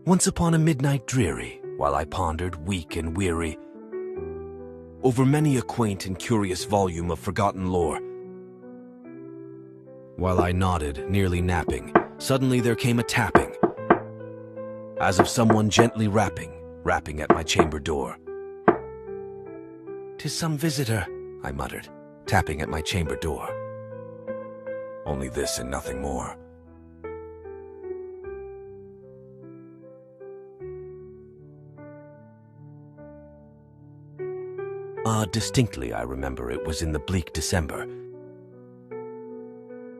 Once upon a midnight dreary, while I pondered, weak and weary, over many a quaint and curious volume of forgotten lore, while I nodded, nearly napping, suddenly there came a tapping, as of someone gently rapping at my chamber door. "'Tis some visitor," I muttered, tapping at my chamber door. Only this and nothing more. Distinctly I remember it was in the bleak December,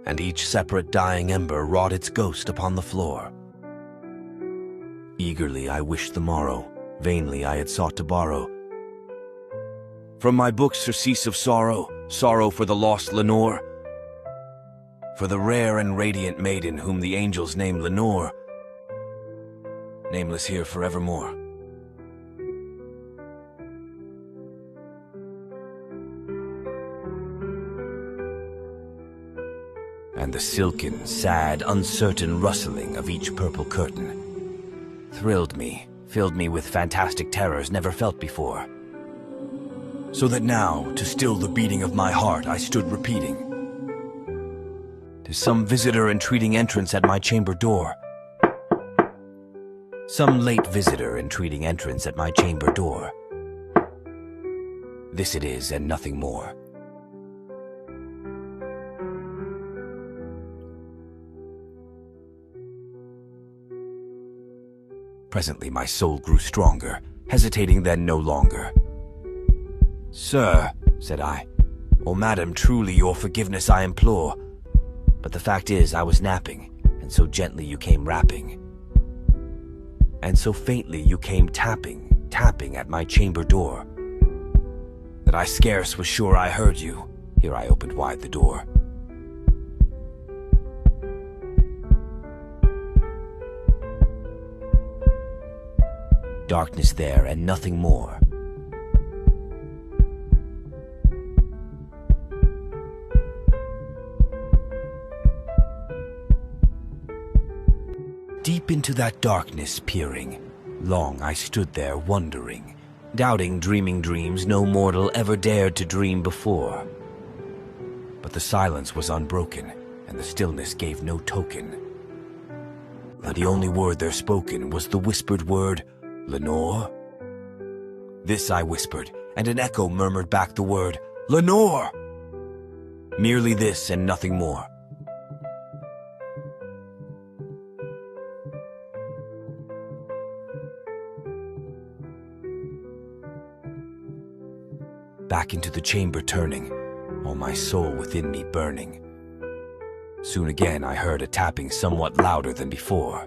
and each separate dying ember wrought its ghost upon the floor. Eagerly I wished the morrow, vainly I had sought to borrow from my books surcease of sorrow, sorrow for the lost Lenore, for the rare and radiant maiden whom the angels name Lenore, nameless here forevermore. And the silken, sad, uncertain rustling of each purple curtain thrilled me, filled me with fantastic terrors never felt before. So that now, to still the beating of my heart, I stood repeating, "'Tis some visitor entreating entrance at my chamber door. Some late visitor entreating entrance at my chamber door. This it is and nothing more." Presently my soul grew stronger, hesitating then no longer. "Sir," said I, "or madam, truly your forgiveness I implore. But the fact is I was napping, and so gently you came rapping, and so faintly you came tapping at my chamber door, that I scarce was sure I heard you." Here I opened wide the door. Darkness there and nothing more. Deep into that darkness peering, long I stood there wondering, doubting, dreaming dreams no mortal ever dared to dream before. But the silence was unbroken, and the stillness gave no token. And the only word there spoken was the whispered word, "Lenore?" This I whispered, and an echo murmured back the word, "Lenore!" Merely this and nothing more. Back into the chamber turning, all my soul within me burning. Soon again I heard a tapping somewhat louder than before.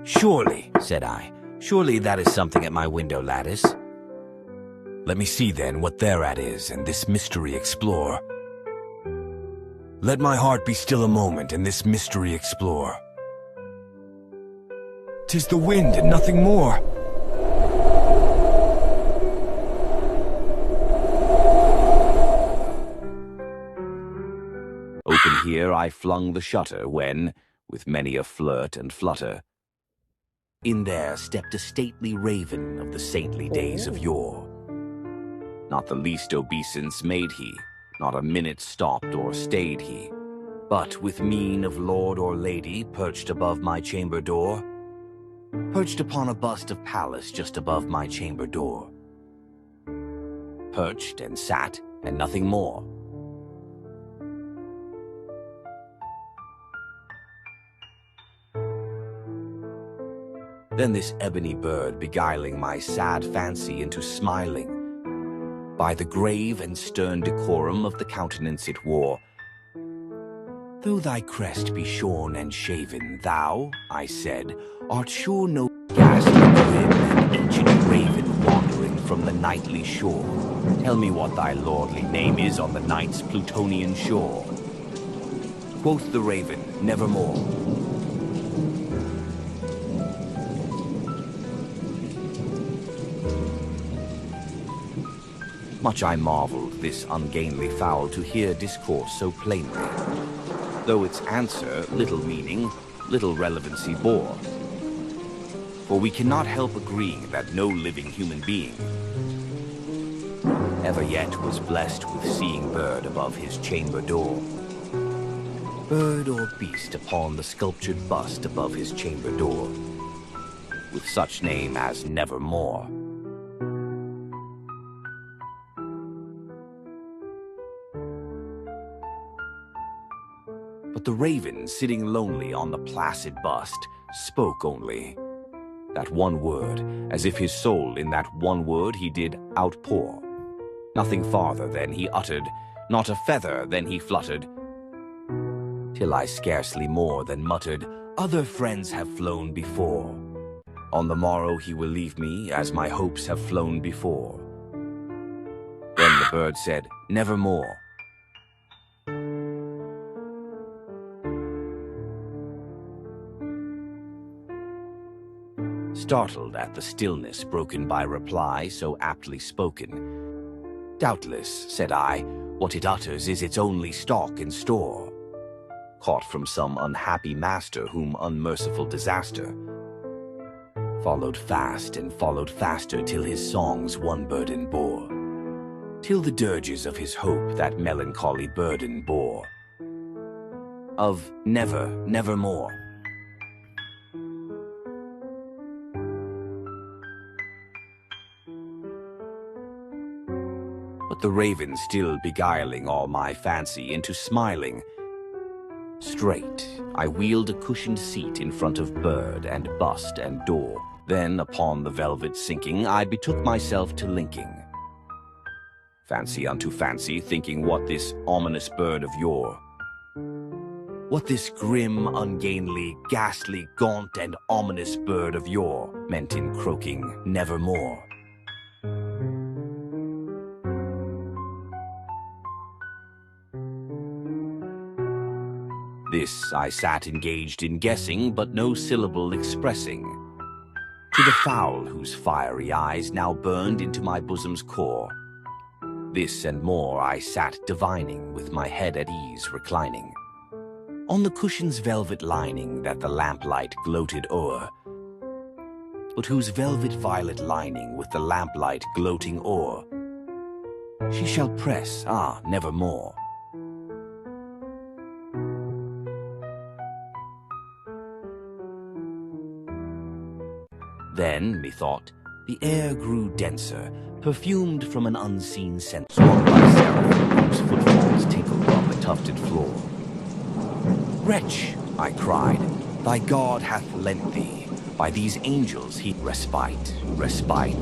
"Surely," said I, "surely that is something at my window lattice. Let me see then what thereat is, and this mystery explore. Let my heart be still a moment, and this mystery explore. 'Tis the wind and nothing more." Open here I flung the shutter when, with many a flirt and flutter, in there stepped a stately raven of the saintly days of yore. Not the least obeisance made he, not a minute stopped or stayed he, but with mien of lord or lady perched above my chamber door, perched upon a bust of Pallas just above my chamber door. Perched and sat, and nothing more. Then this ebony bird beguiling my sad fancy into smiling, by the grave and stern decorum of the countenance it wore. "Though thy crest be shorn and shaven, thou," I said, "art sure no ghastly grim and ancient raven wandering from the nightly shore. Tell me what thy lordly name is on the night's Plutonian shore." Quoth the raven, "Nevermore." Much I marveled this ungainly fowl to hear discourse so plainly, though its answer little meaning, little relevancy bore. For we cannot help agreeing that no living human being ever yet was blessed with seeing bird above his chamber door. Bird or beast upon the sculptured bust above his chamber door, with such name as Nevermore. But the raven, sitting lonely on the placid bust, spoke only that one word, as if his soul in that one word he did outpour. Nothing farther than he uttered, not a feather than he fluttered, till I scarcely more than muttered, other friends have flown before. On the morrow he will leave me, as my hopes have flown before. Then the bird said, Nevermore. Startled at the stillness broken by reply so aptly spoken, doubtless, said I, what it utters is its only stock and store, caught from some unhappy master whom unmerciful disaster followed fast and followed faster till his songs one burden bore, till the dirges of his hope that melancholy burden bore, of never, nevermore. But the raven still beguiling all my fancy into smiling, straight I wheeled a cushioned seat in front of bird and bust and door. Then upon the velvet sinking, I betook myself to linking fancy unto fancy, thinking what this ominous bird of yore, what this grim, ungainly, ghastly, gaunt, and ominous bird of yore meant in croaking nevermore. This I sat engaged in guessing, but no syllable expressing, to the fowl whose fiery eyes now burned into my bosom's core. This and more I sat divining, with my head at ease reclining, on the cushion's velvet lining that the lamplight gloated o'er, but whose velvet violet lining with the lamplight gloating o'er, she shall press, nevermore. Then, methought, the air grew denser, perfumed from an unseen scent, swung by seraphim whose footfalls tinkled on the tufted floor. Wretch, I cried, thy God hath lent thee, by these angels he respite,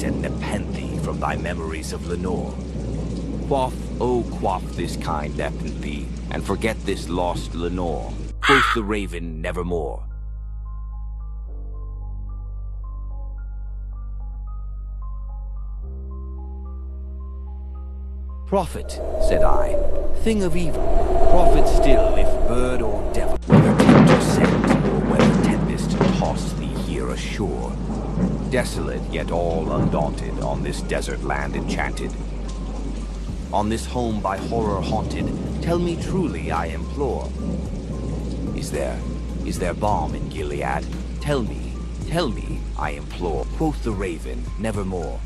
and nepenthe from thy memories of Lenore. Quaff this kind nepenthe, and forget this lost Lenore. Quoth the raven, nevermore. Prophet, said I, thing of evil, prophet still, if bird or devil, whether tempter sent, or whether tempest toss thee here ashore, desolate yet all undaunted, on this desert land enchanted, on this home by horror haunted, tell me truly, I implore, is there balm in Gilead? Tell me, I implore. Quoth the raven, nevermore.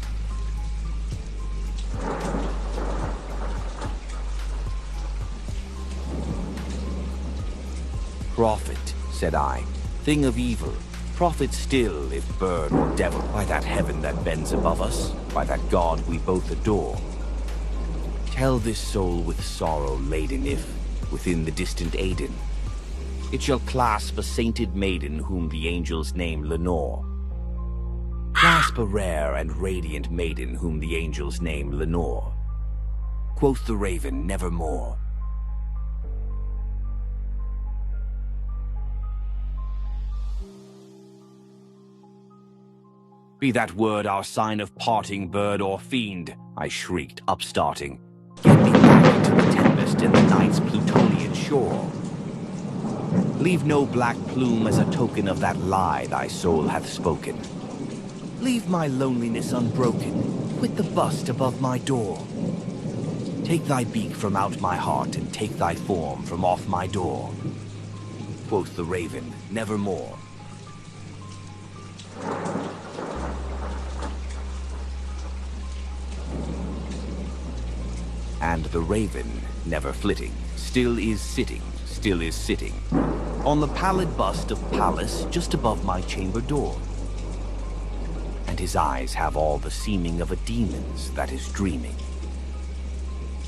Prophet, said I, thing of evil, prophet still, if bird or devil, by that heaven that bends above us, by that God we both adore. Tell this soul with sorrow laden if, within the distant Aidenn, it shall clasp a sainted maiden whom the angels name Lenore. Clasp a rare and radiant maiden whom the angels name Lenore. Quoth the raven, nevermore. Be that word our sign of parting, bird or fiend, I shrieked, upstarting. Get thee back into the tempest and the night's Plutonian shore. Leave no black plume as a token of that lie thy soul hath spoken. Leave my loneliness unbroken, quit the bust above my door. Take thy beak from out my heart and take thy form from off my door. Quoth the raven, nevermore. And the raven, never flitting, still is sitting, on the pallid bust of Pallas just above my chamber door. And his eyes have all the seeming of a demon's that is dreaming.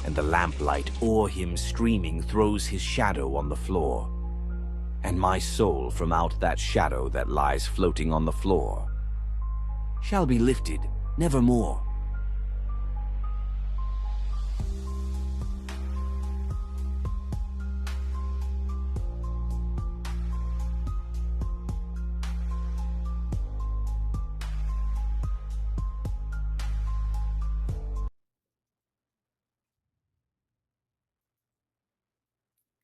And the lamplight o'er him streaming throws his shadow on the floor. And my soul from out that shadow that lies floating on the floor shall be lifted nevermore.